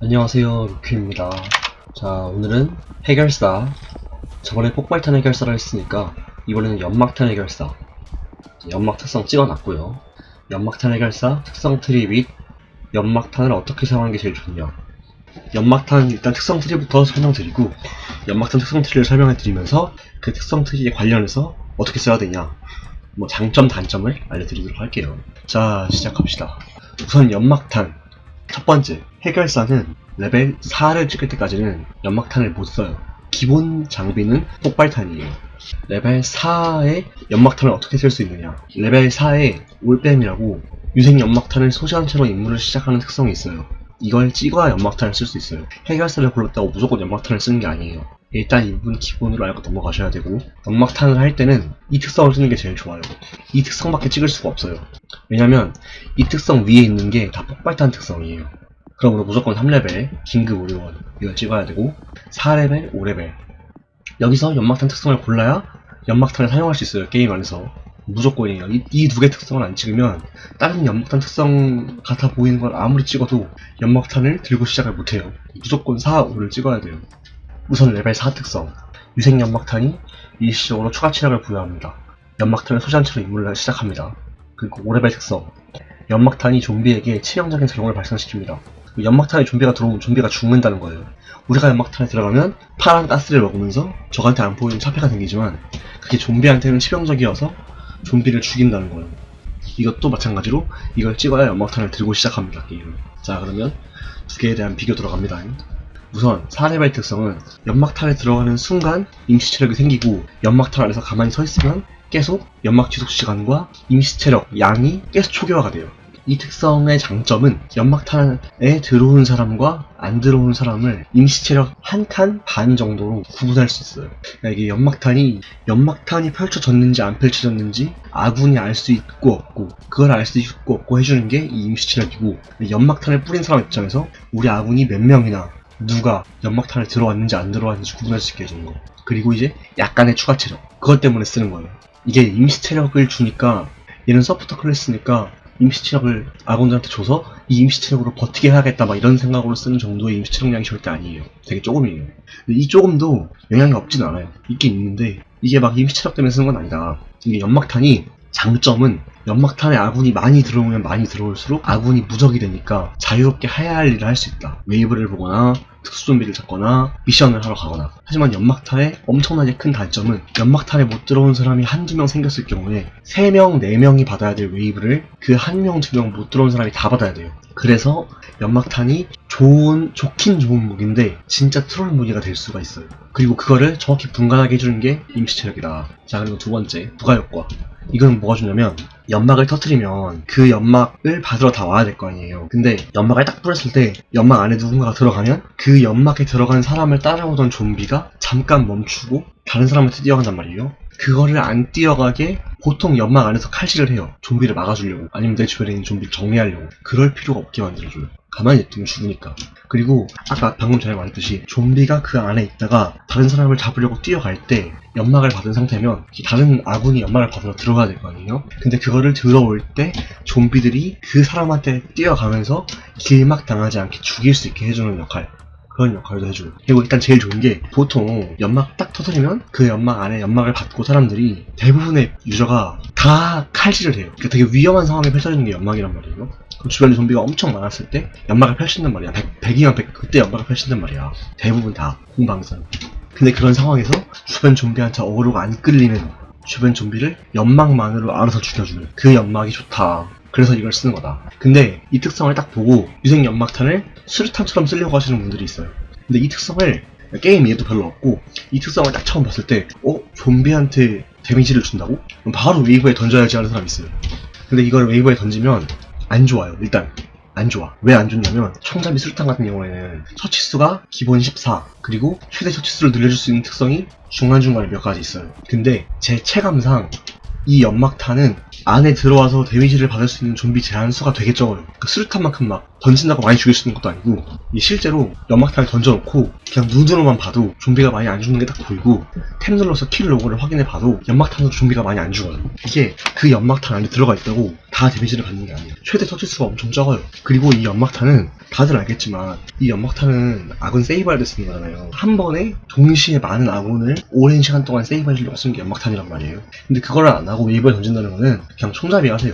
안녕하세요, 루큐입니다. 자, 오늘은 해결사. 저번에 폭발탄 해결사를 했으니까 이번에는 연막탄 해결사. 연막 특성 찍어놨고요. 연막탄 해결사 특성 트리 및 연막탄을 어떻게 사용하는 게 제일 좋냐. 연막탄 일단 특성 트리부터 설명드리고, 연막탄 특성 트리를 설명해드리면서 그 특성 트리에 관련해서 어떻게 써야 되냐, 뭐 장점 단점을 알려드리도록 할게요. 자, 시작합시다. 우선 연막탄 첫 번째, 해결사는 레벨 4를 찍을 때까지는 연막탄을 못 써요. 기본 장비는 폭발탄이에요. 레벨 4에 연막탄을 어떻게 쓸 수 있느냐. 레벨 4에 올빼미라고 유생 연막탄을 소지한 채로 임무를 시작하는 특성이 있어요. 이걸 찍어야 연막탄을 쓸 수 있어요. 해결사를 불렀다고 무조건 연막탄을 쓰는 게 아니에요. 일단 이분 기본으로 알고 넘어가셔야 되고, 연막탄을 할 때는 이 특성을 쓰는 게 제일 좋아요. 이 특성밖에 찍을 수가 없어요. 왜냐면 이 특성 위에 있는 게 다 폭발탄 특성이에요. 그러므로 무조건 3레벨 긴급 의료원 이걸 찍어야 되고, 4레벨, 5레벨 여기서 연막탄 특성을 골라야 연막탄을 사용할 수 있어요. 게임 안에서 무조건이에요. 이 두 개 특성을 안 찍으면 다른 연막탄 특성 같아 보이는 걸 아무리 찍어도 연막탄을 들고 시작을 못해요. 무조건 4, 5를 찍어야 돼요. 우선 레벨 4 특성, 유생 연막탄이 일시적으로 추가 체력을 부여합니다. 연막탄을 소지한 채로 임무를 시작합니다. 그리고 5레벨 특성, 연막탄이 좀비에게 치명적인 작용을 발생시킵니다. 연막탄에 좀비가 들어오면 좀비가 죽는다는 거예요. 우리가 연막탄에 들어가면 파란 가스를 먹으면서 적한테 안 보이는 차폐가 생기지만, 그게 좀비한테는 치명적이어서 좀비를 죽인다는 거예요. 이것도 마찬가지로 이걸 찍어야 연막탄을 들고 시작합니다, 게임을. 자, 그러면 두 개에 대한 비교 들어갑니다. 우선 4레벨 특성은 연막탄에 들어가는 순간 임시체력이 생기고, 연막탄 안에서 가만히 서 있으면 계속 연막 지속 시간과 임시체력 양이 계속 초기화가 돼요. 이 특성의 장점은 연막탄에 들어온 사람과 안 들어온 사람을 임시체력 한 칸 반 정도로 구분할 수 있어요. 그러니까 이게 연막탄이 펼쳐졌는지 안 펼쳐졌는지 아군이 알 수 있고 없고, 그걸 알 수 있고 없고 해주는 게 이 임시체력이고, 연막탄을 뿌린 사람 입장에서 우리 아군이 몇 명이나 누가 연막탄을 들어왔는지 안 들어왔는지 구분할 수 있게 해주는 거. 그리고 이제 약간의 추가 체력, 그것 때문에 쓰는 거예요. 이게 임시체력을 주니까, 얘는 서포터 클래스니까 임시체력을 아군들한테 줘서 이 임시체력으로 버티게 해야겠다 막 이런 생각으로 쓰는 정도의 임시체력량이 절대 아니에요. 되게 조금이에요. 근데 이 조금도 영향이 없진 않아요. 있긴 있는데 이게 막 임시체력 때문에 쓰는 건 아니다. 이게 연막탄이, 장점은 연막탄에 아군이 많이 들어오면 많이 들어올수록 아군이 무적이 되니까 자유롭게 해야 할 일을 할 수 있다. 웨이브를 보거나 특수 좀비를 잡거나 미션을 하러 가거나. 하지만 연막탄의 엄청나게 큰 단점은, 연막탄에 못 들어온 사람이 한두 명 생겼을 경우에 3명, 4명이 받아야 될 웨이브를 그 1명, 2명 못 들어온 사람이 다 받아야 돼요. 그래서 연막탄이 좋긴 좋은 무기인데 진짜 트롤 무기가 될 수가 있어요. 그리고 그거를 정확히 분간하게 해주는 게 임시체력이다. 자, 그리고 두 번째, 부가효과. 이건 뭐가 주냐면, 연막을 터뜨리면 그 연막을 받으러 다 와야 될 거 아니에요. 근데 연막을 딱 뿌렸을 때 연막 안에 누군가가 들어가면 그 연막에 들어간 사람을 따라오던 좀비가 잠깐 멈추고 다른 사람한테 뛰어간단 말이에요. 그거를 안 뛰어가게 보통 연막 안에서 칼질을 해요. 좀비를 막아주려고, 아니면 내 주변에 있는 좀비를 정리하려고. 그럴 필요가 없게 만들어줘요. 가만히 냅두면 죽으니까. 그리고 아까 방금 전에 말했듯이 좀비가 그 안에 있다가 다른 사람을 잡으려고 뛰어갈 때 연막을 받은 상태면 다른 아군이 연막을 받으러 들어가야 될 거 아니에요? 근데 그거를 들어올 때 좀비들이 그 사람한테 뛰어가면서 길막 당하지 않게 죽일 수 있게 해주는 역할, 그런 역할도 해줘요. 그리고 일단 제일 좋은 게, 보통 연막 딱 터뜨리면 그 연막 안에 연막을 받고 사람들이, 대부분의 유저가 다 칼질을 해요. 그러니까 되게 위험한 상황에 펼쳐지는 게 연막이란 말이에요. 그럼 주변에 좀비가 엄청 많았을 때 연막을 펼친단 말이야. 100이면 100, 그때 연막을 펼친단 말이야. 대부분 다 공방선. 근데 그런 상황에서 주변 좀비한테 어그로가 안 끌리는, 주변 좀비를 연막만으로 알아서 죽여주는 그 연막이 좋다. 그래서 이걸 쓰는 거다. 근데 이 특성을 딱 보고 유생 연막탄을 수류탄처럼 쓰려고 하시는 분들이 있어요. 근데 이 특성을, 게임 이해도 별로 없고 이 특성을 딱 처음 봤을 때 좀비한테 데미지를 준다고? 그럼 바로 웨이브에 던져야지 하는 사람이 있어요. 근데 이걸 웨이브에 던지면 안 좋아요. 일단 안 좋아. 왜 안 좋냐면, 총잡이 수류탄 같은 경우에는 처치수가 기본 14, 그리고 최대 처치수를 늘려줄 수 있는 특성이 중간중간에 몇 가지 있어요. 근데 제 체감상 이 연막탄은 안에 들어와서 데미지를 받을 수 있는 좀비 제한수가 되게 적어요. 그 수류탄만큼 막 던진다고 많이 죽일 수 있는 것도 아니고, 실제로 연막탄을 던져놓고 그냥 눈으로만 봐도 좀비가 많이 안 죽는 게 딱 보이고, 탭 눌러서 킬 로그를 확인해 봐도 연막탄으로 좀비가 많이 안 죽어요. 이게 그 연막탄 안에 들어가 있다고 다 데미지를 받는 게 아니에요. 최대 터치수가 엄청 적어요. 그리고 이 연막탄은 다들 알겠지만 이 연막탄은 아군 세이브할 때 쓰는 거잖아요. 한 번에 동시에 많은 아군을 오랜 시간 동안 세이브하려고 쓰는 게 연막탄이란 말이에요. 근데 그걸 안 하고 웨이브에 던진다는 거는 그냥 총잡이 하세요.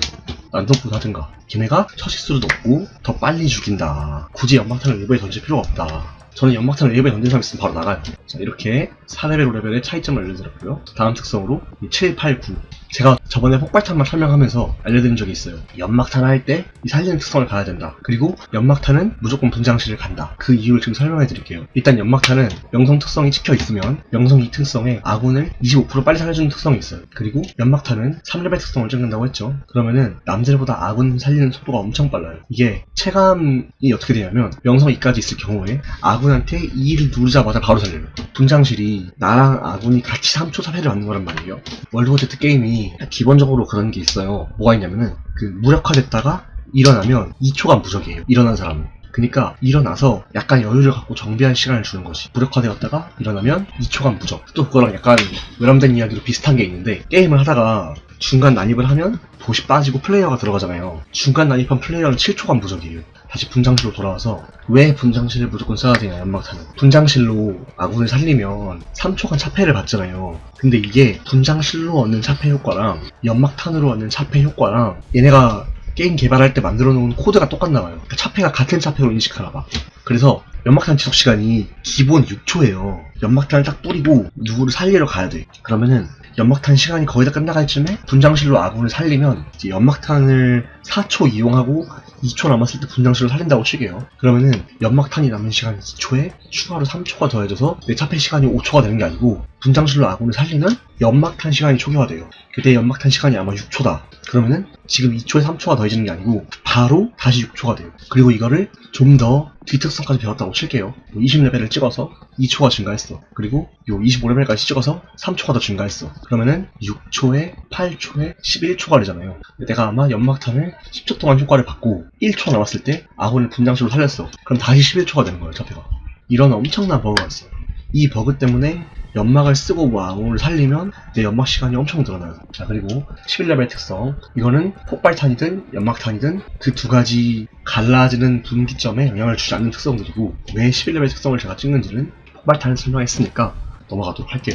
난동포 하든가. 걔네가 처치수도 높고 더 빨리 죽인다. 굳이 연막탄을 웨이브에 던질 필요가 없다. 저는 연막탄을 웨이브에 던진 사람 있으면 바로 나가요. 자, 이렇게 4레벨, 5레벨의 차이점을 알려드렸고요. 다음 특성으로 7, 8, 9. 제가 저번에 폭발탄만 설명하면서 알려드린 적이 있어요. 연막탄 할 때 이 살리는 특성을 가야 된다. 그리고 연막탄은 무조건 분장실을 간다. 그 이유를 지금 설명해 드릴게요. 일단 연막탄은 명성 특성이 찍혀 있으면 명성 이 특성에 아군을 25% 빨리 살려주는 특성이 있어요. 그리고 연막탄은 3레벨 특성을 찍는다고 했죠. 그러면은 남들보다 아군 살리는 속도가 엄청 빨라요. 이게 체감이 어떻게 되냐면 명성 2까지 있을 경우에 아군한테 2를 누르자마자 바로 살려요. 분장실이 나랑 아군이 같이 3초 차폐를 받는 거란 말이에요. 월드 오브 Z 게임이 기본적으로 그런 게 있어요. 뭐가 있냐면은 그 무력화됐다가 일어나면 2초간 무적이에요. 일어난 사람은. 그러니까 일어나서 약간 여유를 갖고 정비할 시간을 주는 거지. 무력화되었다가 일어나면 2초간 무적. 또 그거랑 약간 외람된 이야기로 비슷한 게 있는데 게임을 하다가 중간 난입을 하면 도시 빠지고 플레이어가 들어가잖아요. 중간 난입한 플레이어는 7초간 무적이에요. 다시 분장실로 돌아와서 왜 분장실을 무조건 써야 되냐 연막탄은. 분장실로 아군을 살리면 3초간 차폐를 받잖아요. 근데 이게 분장실로 얻는 차폐 효과랑 연막탄으로 얻는 차폐 효과랑 얘네가 게임 개발할 때 만들어 놓은 코드가 똑같나 봐요. 그러니까 차폐가 같은 차폐로 인식하나 봐. 그래서 연막탄 지속 시간이 기본 6초예요. 연막탄을 딱 뿌리고 누구를 살리러 가야 돼. 그러면은 연막탄 시간이 거의 다 끝나갈 쯤에 분장실로 아군을 살리면 이제 연막탄을 4초 이용하고 2초 남았을 때 분장실로 살린다고 칠게요. 그러면은 연막탄이 남은 시간이 2초에 추가로 3초가 더해져서 내 차폐 시간이 5초가 되는 게 아니고 분장실로 아군을 살리면 연막탄 시간이 초기화돼요. 내 연막탄 시간이 아마 6초다. 그러면은 지금 2초에 3초가 더해지는 게 아니고 바로 다시 6초가 돼요. 그리고 이거를 좀 더 뒤특성까지 배웠다고 칠게요. 20레벨을 찍어서 2초가 증가했어. 그리고 요 25레벨까지 찍어서 3초가 더 증가했어. 그러면은 6초에 8초에 11초가 되잖아요. 내가 아마 연막탄을 10초 동안 효과를 받고 1초 남았을 때 아군을 분장실로 살렸어. 그럼 다시 11초가 되는 거예요, 차폐가. 이런 엄청난 버그가 있어. 이 버그 때문에 연막을 쓰고 뭐 아군을 살리면 내 연막 시간이 엄청 늘어나요. 자, 그리고 11레벨 특성. 이거는 폭발탄이든 연막탄이든 그 두 가지 갈라지는 분기점에 영향을 주지 않는 특성들이고, 왜 11레벨 특성을 제가 찍는지는 폭발탄을 설명했으니까 넘어가도록 할게요.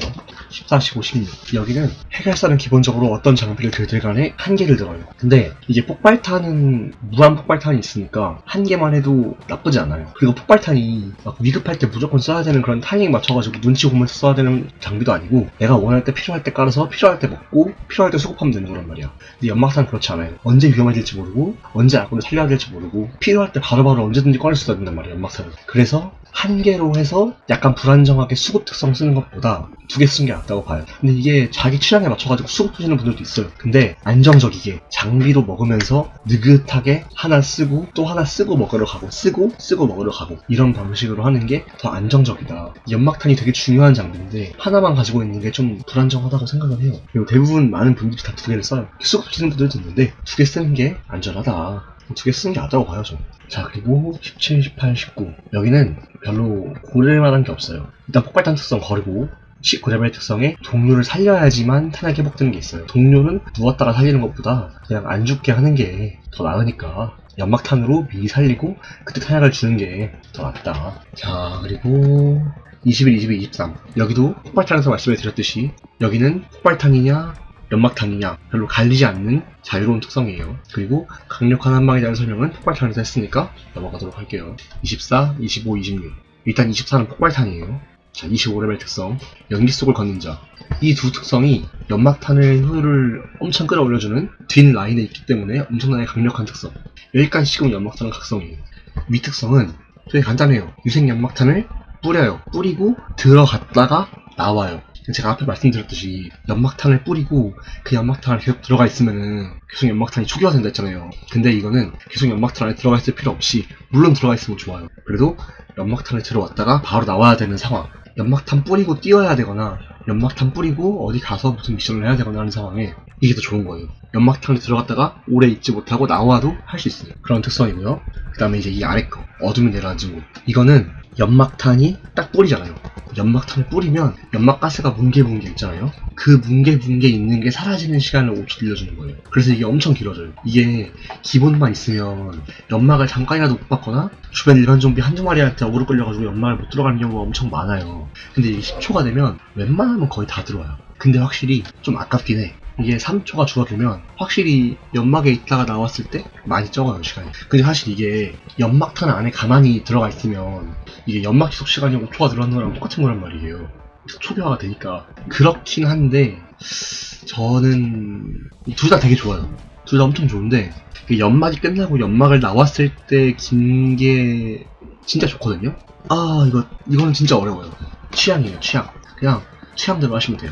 14, 15, 16. 여기는 해결사는 기본적으로 어떤 장비를 들들 간에 한 개를 들어요. 근데 이게 폭발탄은 무한 폭발탄이 있으니까 한 개만 해도 나쁘지 않아요. 그리고 폭발탄이 막 위급할 때 무조건 써야 되는 그런 타이밍 맞춰가지고 눈치 보면서 써야 되는 장비도 아니고 내가 원할 때 필요할 때 깔아서 필요할 때 먹고 필요할 때 수급하면 되는 거란 말이야. 근데 연막탄은 그렇지 않아요. 언제 위험해질지 모르고 언제 아군을 살려야 될지 모르고 필요할 때 바로바로 언제든지 꺼낼 수 있단 말이야, 연막탄은. 그래서 한 개로 해서 약간 불안정하게 수급 특성 쓰는 것보다 두 개 쓰는 게 낫다고 봐요. 근데 이게 자기 취향에 맞춰가지고 수급 쓰시는 분들도 있어요. 근데 안정적이게 장비로 먹으면서 느긋하게 하나 쓰고 또 하나 쓰고 먹으러 가고 쓰고 먹으러 가고 이런 방식으로 하는 게 더 안정적이다. 연막탄이 되게 중요한 장비인데 하나만 가지고 있는 게 좀 불안정하다고 생각을 해요. 그리고 대부분 많은 분들이 다 두 개를 써요. 수급 쓰시는 분들도 있는데 두 개 쓰는 게 안전하다. 두 개 쓰는 게 낫다고 봐요, 저는. 자, 그리고 17, 18, 19. 여기는 별로 고를 만한 게 없어요. 일단 폭발탄 특성 거르고 19레벨 특성에 동료를 살려야지만 탄약이 회복되는 게 있어요. 동료는 누웠다가 살리는 것보다 그냥 안 죽게 하는 게 더 나으니까 연막탄으로 미리 살리고 그때 탄약을 주는 게 더 낫다. 자, 그리고 21, 22, 23. 여기도 폭발탄에서 말씀을 드렸듯이 여기는 폭발탄이냐 연막탄이냐 별로 갈리지 않는 자유로운 특성이에요. 그리고 강력한 한방에 대한 설명은 폭발탄에서 했으니까 넘어가도록 할게요. 24, 25, 26. 일단 24는 폭발탄이에요. 자, 25레벨 특성 연기 속을 걷는 자. 이 두 특성이 연막탄의 효율을 엄청 끌어올려주는 뒷 라인에 있기 때문에 엄청나게 강력한 특성. 여기까지 지금 연막탄은 각성이에요. 위 특성은 되게 간단해요. 유생 연막탄을 뿌려요. 뿌리고 들어갔다가 나와요. 제가 앞에 말씀드렸듯이 연막탄을 뿌리고 그 연막탄을 계속 들어가 있으면은 계속 연막탄이 초기화된다 했잖아요. 근데 이거는 계속 연막탄 안에 들어가 있을 필요 없이 물론 들어가 있으면 좋아요. 그래도 연막탄에 들어왔다가 바로 나와야 되는 상황, 연막탄 뿌리고 뛰어야 되거나 연막탄 뿌리고 어디 가서 무슨 미션을 해야 되거나 하는 상황에 이게 더 좋은 거예요. 연막탄에 들어갔다가 오래 있지 못하고 나와도 할 수 있어요. 그런 특성이고요. 그 다음에 이제 이 아래 거 어둠이 내려앉은 곳. 이거는 연막탄이 딱 뿌리잖아요. 연막탄을 뿌리면 연막 가스가 뭉게뭉게 있잖아요. 그 뭉게뭉게 있는 게 사라지는 시간을 5초 늘려주는 거예요. 그래서 이게 엄청 길어져요. 이게 기본만 있으면 연막을 잠깐이라도 못 받거나 주변 일반 좀비 한두 마리한테 어그로 끌려가지고 연막을 못 들어가는 경우가 엄청 많아요. 근데 이게 10초가 되면 웬만하면 거의 다 들어와요. 근데 확실히 좀 아깝긴 해. 이게 3초가 줄어들면 확실히 연막에 있다가 나왔을 때 많이 적어요, 시간이. 근데 사실 이게 연막탄 안에 가만히 들어가 있으면 이게 연막 지속 시간이 5초가 들어가는 거랑 똑같은 거란 말이에요. 초기화가 되니까. 그렇긴 한데 저는 둘 다 되게 좋아요. 둘 다 엄청 좋은데 연막이 끝나고 연막을 나왔을 때 긴 게 진짜 좋거든요. 아 이거는 진짜 어려워요. 취향이에요, 취향. 그냥 취향대로 하시면 돼요.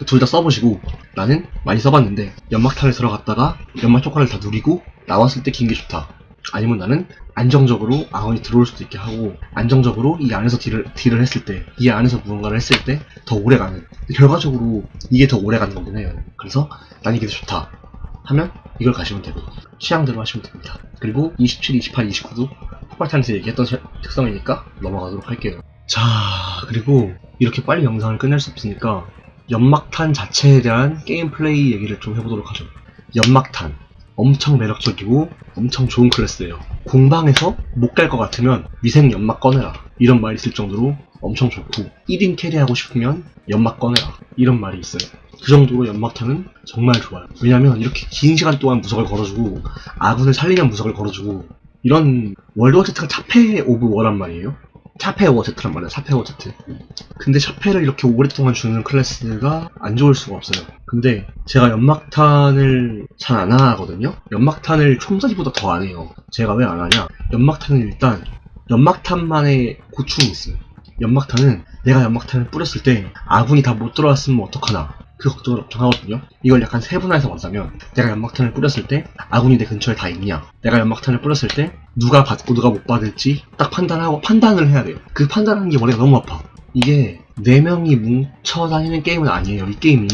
둘 다 써보시고 나는 많이 써봤는데 연막탄에 들어갔다가 연막 효과를 다 누리고 나왔을 때 긴 게 좋다. 아니면 나는 안정적으로 아군이 들어올 수도 있게 하고 안정적으로 이 안에서 딜을 했을 때 이 안에서 무언가를 했을 때 더 오래가는, 결과적으로 이게 더 오래가는 거긴 해요. 그래서 난 이게 더 좋다 하면 이걸 가시면 되고 취향대로 하시면 됩니다. 그리고 27, 28, 29도 폭발탄에서 얘기했던 특성이니까 넘어가도록 할게요. 자, 그리고 이렇게 빨리 영상을 끝낼 수 없으니까 연막탄 자체에 대한 게임 플레이 얘기를 좀 해보도록 하죠. 연막탄 엄청 매력적이고 엄청 좋은 클래스예요. 공방에서 못 갈 것 같으면 위생 연막 꺼내라 이런 말이 있을 정도로 엄청 좋고 1인 캐리하고 싶으면 연막 꺼내라 이런 말이 있어요. 그 정도로 연막탄은 정말 좋아요. 왜냐면 이렇게 긴 시간 동안 무적을 걸어주고 아군을 살리면 무적을 걸어주고 이런 월드워 Z가 차페 오브 워란 말이에요. 차페 오버 Z란 말이야. 차페 오버 Z. 근데 차페를 이렇게 오랫동안 주는 클래스가 안 좋을 수가 없어요. 근데 제가 연막탄을 잘 안 하거든요. 연막탄을 총사기보다 더 안 해요. 제가 왜 안 하냐? 연막탄은 일단 연막탄만의 고충이 있어요. 연막탄은 내가 연막탄을 뿌렸을 때 아군이 다 못 들어왔으면 어떡하나 그 걱정을 엄청 하거든요. 이걸 약간 세분화해서 말하자면 내가 연막탄을 뿌렸을 때 아군이 내 근처에 다 있냐, 내가 연막탄을 뿌렸을 때 누가 받고 누가 못 받을지 딱 판단을 해야 돼요. 그 판단하는 게 머리가 너무 아파. 이게 4명이 뭉쳐 다니는 게임은 아니에요. 이 게임이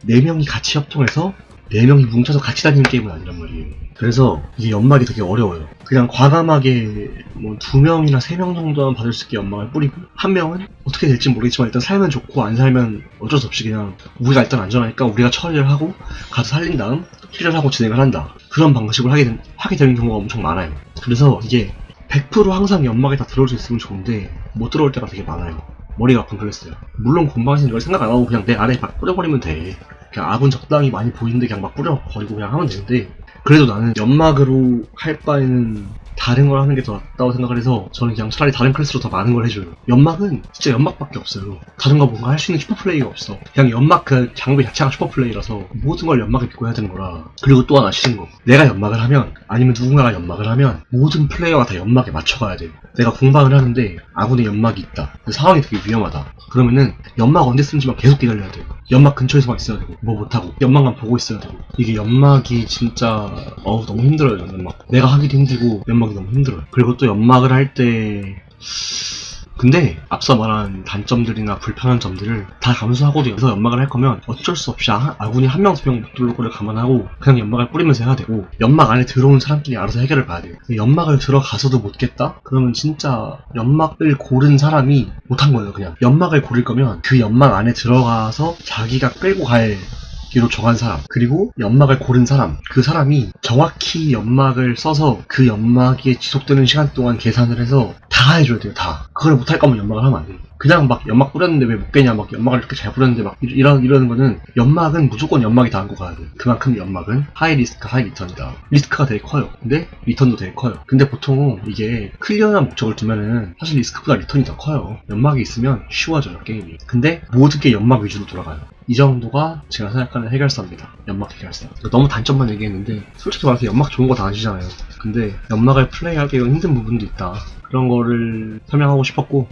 4명이 같이 협동해서 4명이 뭉쳐서 같이 다니는 게임은 아니란 말이에요. 그래서 이게 연막이 되게 어려워요. 그냥 과감하게 뭐 2명이나 3명 정도만 받을 수 있게 연막을 뿌리고 1명은 어떻게 될지 모르겠지만 일단 살면 좋고 안 살면 어쩔 수 없이 그냥 우리가 일단 안전하니까 우리가 처리를 하고 가서 살린 다음 킬을 하고 진행을 한다. 그런 방식으로 하게 되는 경우가 엄청 많아요. 그래서 이게 100% 항상 연막에 다 들어올 수 있으면 좋은데 못 들어올 때가 되게 많아요. 머리가 아픈 클래스예요. 물론 공방에서는 이걸 생각 안 하고 그냥 내 아래에 막 뿌려버리면 돼. 그냥 아군 적당히 많이 보이는데 그냥 막 뿌려버리고 그냥 하면 되는데 그래도 나는 연막으로 할 바에는 다른 걸 하는 게 더 낫다고 생각을 해서 저는 그냥 차라리 다른 클래스로 더 많은 걸 해줘요. 연막은 진짜 연막밖에 없어요. 다른 거 뭔가 할 수 있는 슈퍼플레이가 없어. 그냥 연막 그 장비 자체가 슈퍼플레이라서 모든 걸 연막에 믿고 해야 되는 거라. 그리고 또 하나 싫은 거, 내가 연막을 하면 아니면 누군가가 연막을 하면 모든 플레이어가 다 연막에 맞춰가야 돼요. 내가 공방을 하는데 아군의 연막이 있다. 상황이 되게 위험하다. 그러면은 연막 언제 쓰는지만 계속 기다려야 돼요. 연막 근처에서만 있어야 되고 뭐 못하고 연막만 보고 있어야 되고 이게 연막이 진짜 너무 힘들어요. 연막 내가 하기도 힘들고 연막이 너무 힘들어요. 그리고 또 연막을 할 때 근데 앞서 말한 단점들이나 불편한 점들을 다 감수하고도 그래서 연막을 할 거면 어쩔 수 없이 아군이 1명, 2명 못 들어올 거를 감안하고 그냥 연막을 뿌리면서 해야 되고 연막 안에 들어온 사람끼리 알아서 해결을 봐야 돼요. 연막을 들어가서도 못 깼다? 그러면 진짜 연막을 고른 사람이 못한 거예요. 그냥 연막을 고를 거면 그 연막 안에 들어가서 자기가 끌고 갈 기로 정한 사람, 그리고 연막을 고른 사람, 그 사람이 정확히 연막을 써서 그 연막이 지속되는 시간 동안 계산을 해서 다 해줘야 돼요. 다. 그걸 못할 거면 연막을 하면 안 돼요. 그냥 막 연막 뿌렸는데 왜 못 깨냐, 막 연막을 이렇게 잘 뿌렸는데 막 이러는 거는 연막은 무조건 연막이 다 안고 가야 돼요. 그만큼 연막은 하이 리스크 하이 리턴이다. 리스크가 되게 커요. 근데 리턴도 되게 커요. 근데 보통 이게 클리어한 목적을 두면은 사실 리스크보다 리턴이 더 커요. 연막이 있으면 쉬워져요, 게임이. 근데 모든 게 연막 위주로 돌아가요. 이 정도가 제가 생각하는 해결사입니다. 연막 해결사. 너무 단점만 얘기했는데 솔직히 말해서 연막 좋은 거 다 아시잖아요. 근데 연막을 플레이하기 힘든 부분도 있다. 그런 거를 설명하고 싶었고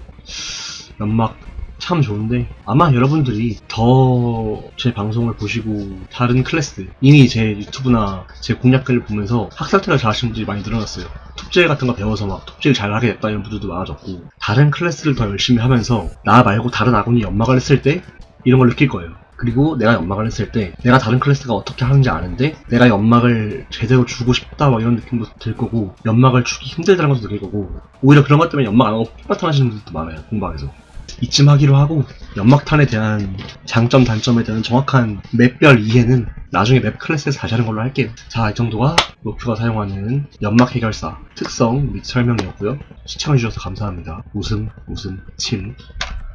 연막 참 좋은데 아마 여러분들이 더 제 방송을 보시고 다른 클래스 이미 제 유튜브나 제 공략글을 보면서 학살태를 잘하시는 분들이 많이 늘어났어요. 톱질 같은 거 배워서 막 톱질 잘하게 됐다 이런 분들도 많아졌고 다른 클래스를 더 열심히 하면서 나 말고 다른 아군이 연막을 했을 때 이런 걸 느낄 거예요. 그리고 내가 연막을 했을 때 내가 다른 클래스가 어떻게 하는지 아는데 내가 연막을 제대로 주고 싶다 막 이런 느낌도 들 거고 연막을 주기 힘들다는 것도 느낄 거고 오히려 그런 것 때문에 연막 안 하고 폭발탄 하시는 분들도 많아요. 공방에서. 이쯤 하기로 하고 연막탄에 대한 장점 단점에 대한 정확한 맵별 이해는 나중에 맵 클래스에서 다시 하는 걸로 할게요. 자, 이 정도가 로큐가 사용하는 연막 해결사 특성 및 설명이었고요. 시청해주셔서 감사합니다. 웃음 7